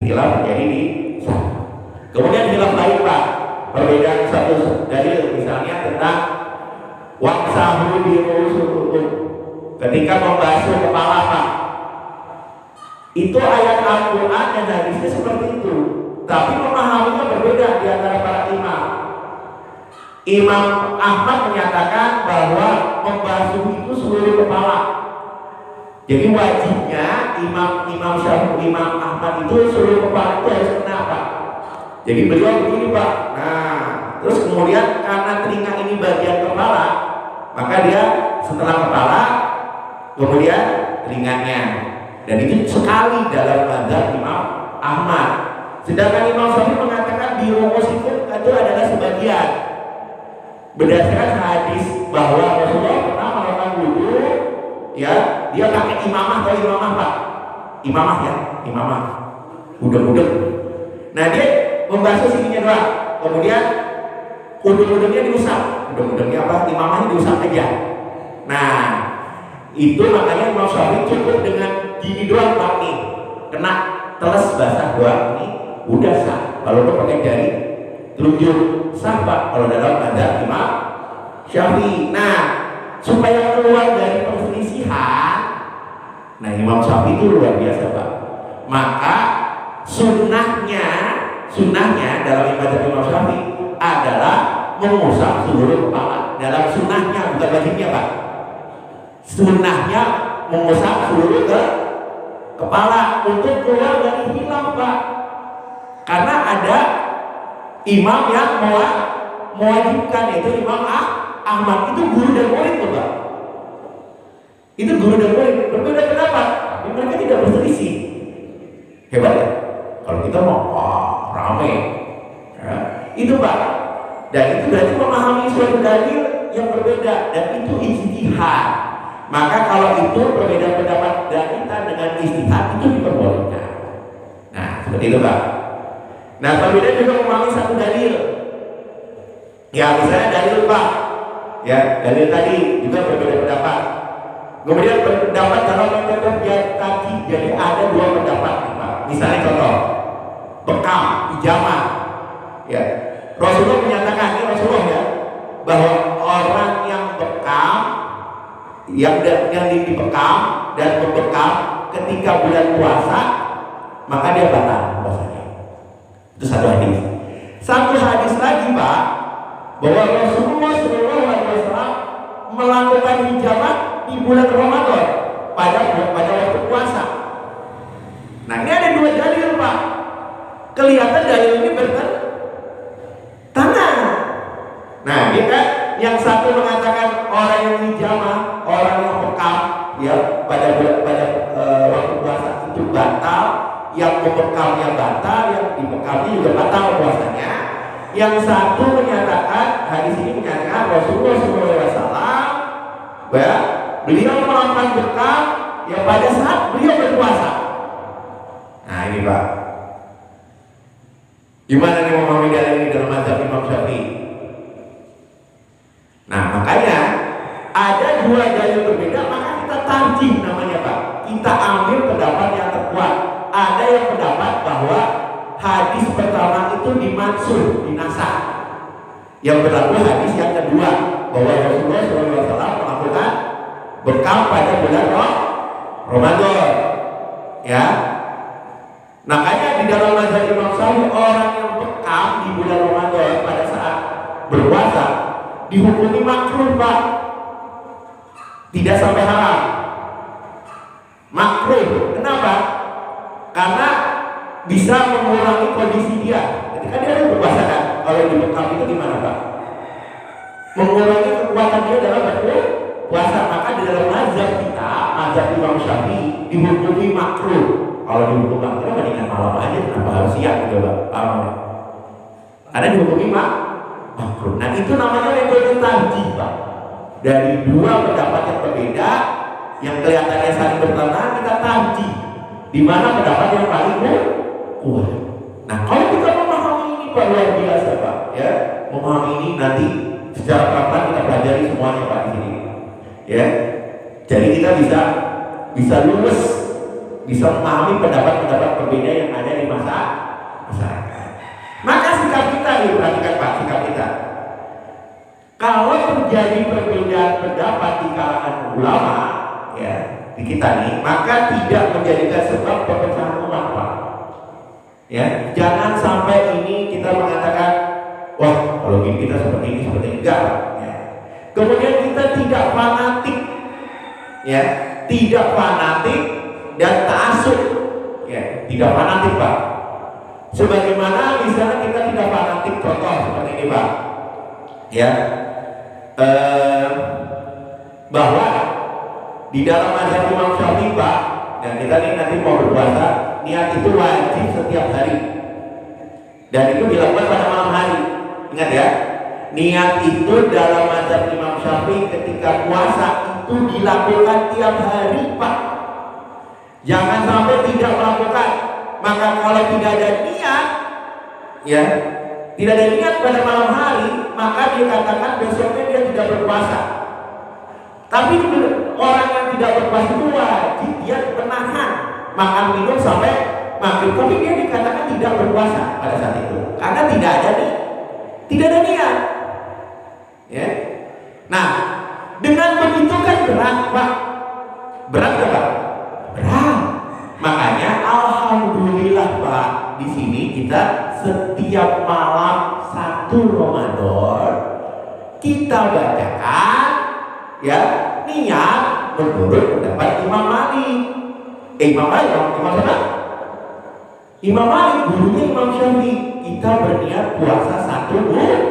Khilaf terjadi di sana. Kemudian khilaf lain Pak, perbedaan satu dalil misalnya tentang wamsahu bi ru'usikum, ketika membasuh kepala Pak. Itu ayat Al-Quran dan hadisnya seperti itu, tapi memahaminya berbeda di antara para imam. Imam Ahmad menyatakan bahwa membasuh itu seluruh kepala. Jadi wajibnya Imam Syafi'i, Imam Ahmad itu seluruh kepala itu harus kena Pak. Jadi beliau begini Pak. Nah, terus kemudian karena telinga ini bagian kepala, maka dia setelah kepala, kemudian telinganya. Dan itu sekali dalam mazhab Imam Ahmad. Sedangkan Imam Syafi'i mengatakan di ru'usikum itu adalah sebagian. Berdasarkan hadis bahwa Rasulullah pernah melakukan wudu, ya, dia pakai imamah atau imamah Pak, imamah ya, imamah, udeng-udeng. Nah dia membasuh sininya doang, kemudian udeng-udengnya diusap, udeng-udengnya apa, imamahnya diusap aja. Nah itu makanya Imam Syafi'i cukup dengan gini doang Pak nih, kena teles basah doang nih, udah sah. Kalau lo pakai jari telunjuk sah Pak kalau dalam mazhab Imam Syafi'i. Nah, supaya keluar dari perselisihan, nah Imam Syafi'i itu luar biasa Pak. Maka sunnahnya dalam mazhab Imam Syafi'i adalah mengusap seluruh kepala. Dalam sunnahnya, bukan wajibnya Pak. Sunnahnya mengusap seluruh kepala untuk keluar dari khilaf Pak. Karena ada imam yang mewajibkan, yaitu Imam Ahmad. Itu guru dan murid tuh Pak. Itu guru dan murid berbeda pendapat, tapi mereka tidak berselisih. Hebat ya? Kalau kita mau rame ya, itu Pak. Dan itu berarti memahami suatu dalil yang berbeda, dan itu ijtihad. Maka kalau itu perbedaan pendapat dan kita dengan ijtihad itu diperbolehkan. Nah seperti itu Pak. Nah perbedaan juga memahami satu dalil. Ya misalnya dalil Pak, ya dalil tadi juga berbeda pendapat. Kemudian pendapat dalam metode tadi, jadi ada dua pendapat Pak. Misalnya contoh bekam, ijamah. Ya Rasulullah menyatakan, ini Rasulullah ya, bahwa orang yang bekam, yang dibekam dan membekam ketika bulan puasa, maka dia batal puasanya. Itu satu hadis. Satu hadis lagi Pak, bahwa Rasulullah SAW melakukan hijamah di bulan Ramadan pada waktu puasa. Nah ini ada dua dalil Pak. Kelihatan dalil ini bertentangan. Nah dia kan yang satu mengatakan orang yang hijamah, orang yang bekam ya pada waktu puasa itu batal, yang membekamnya batal, yang dibekamnya juga batal puasanya. Yang satu menyatakan, hadis ini menyatakan Rasulullah SAW ya, beliau melakukan bekam ya pada saat beliau berpuasa. Nah ini Pak, gimana nih memahami dalil ini dalam mazhab Imam Syafi'i? Nah makanya ada dua dalil berbeda, maka kita tarjih namanya Pak. Kita ambil pendapat yang terkuat. Ada yang pendapat bahwa hadis pertama itu dimansuh, dinasah. Yang berlaku hadis yang kedua, bahwa Rasulullah SAW melakukan bekam pada bulan Ramadan. Ya, makanya di dalam mazhab Imam Syafi'i orang yang bekam di bulan Ramadan pada saat berpuasa dihukumi makruh Pak, tidak sampai haram. Makruh, kenapa? Karena bisa mengurangi kondisi dia ketika dia harus berpuasa kan. Kalau di bekam itu gimana Pak? Mengurangi kekuatan dia dalam berpuasa. Maka di dalam mazhab kita, mazhab Imam Syafi'i dihukumi makruh. Kalau dihukum makruh mendingan malam aja, kenapa harus siang gitu Pak? Paham ya? Karena dihukumi makruh. Nah itu namanya metode tarjih Pak. Dari dua pendapat yang berbeda yang kelihatannya saling bertentangan, kita tarjih di mana pendapat yang paling kuat. Nah kalau kita memahami ini Pak, luar biasa Pak ya, memahami ini nanti secara pelan-pelan kita pelajari semuanya Pak di sini ya. Jadi kita bisa lulus bisa memahami pendapat-pendapat berbeda yang ada di masyarakat. Maka sikap kita, perhatikan Pak, sikap kita. Kalau terjadi perbedaan pendapat di kalangan ulama, ya, di kita nih, maka tidak menjadikan sebab perpecahan umat, Pak. Ya, jangan sampai ini kita mengatakan, wah, kalau gini kita seperti ini, enggak, Pak. Ya. Kemudian kita tidak fanatik, ya, tidak fanatik dan ta'assub, ya, tidak fanatik, Pak. Sebagaimana misalnya kita tidak fanatik, contoh seperti ini, Pak, ya, bahwa di dalam mazhab Imam Syafi'i, Pak, dan kita ini nanti mau berpuasa, niat itu wajib setiap hari, dan itu dilakukan pada malam hari. Ingat ya, niat itu dalam mazhab Imam Syafi'i ketika puasa itu dilakukan tiap hari, Pak. Jangan sampai tidak melakukan. Maka kalau tidak ada niat, ya, tidak ada niat pada malam hari, maka dia katakan besoknya dia tidak berpuasa. Tapi orang yang tidak berpuasa itu wajib dia menahan makan minum sampai maghrib, tapi dia dikatakan tidak berpuasa pada saat itu karena tidak ada niat. Ya. Nah, dengan begitu kan berat, Pak. Berat nggak, Pak? Berat. Makanya alhamdulillah, Pak, di sini kita setiap malam 1 Ramadan kita bacakan, ya, niat menurut pendapat Imam Malik. Imam siapa? Imam Malik, gurunya Imam Syafi'i. Kita berniat puasa 1 bulan.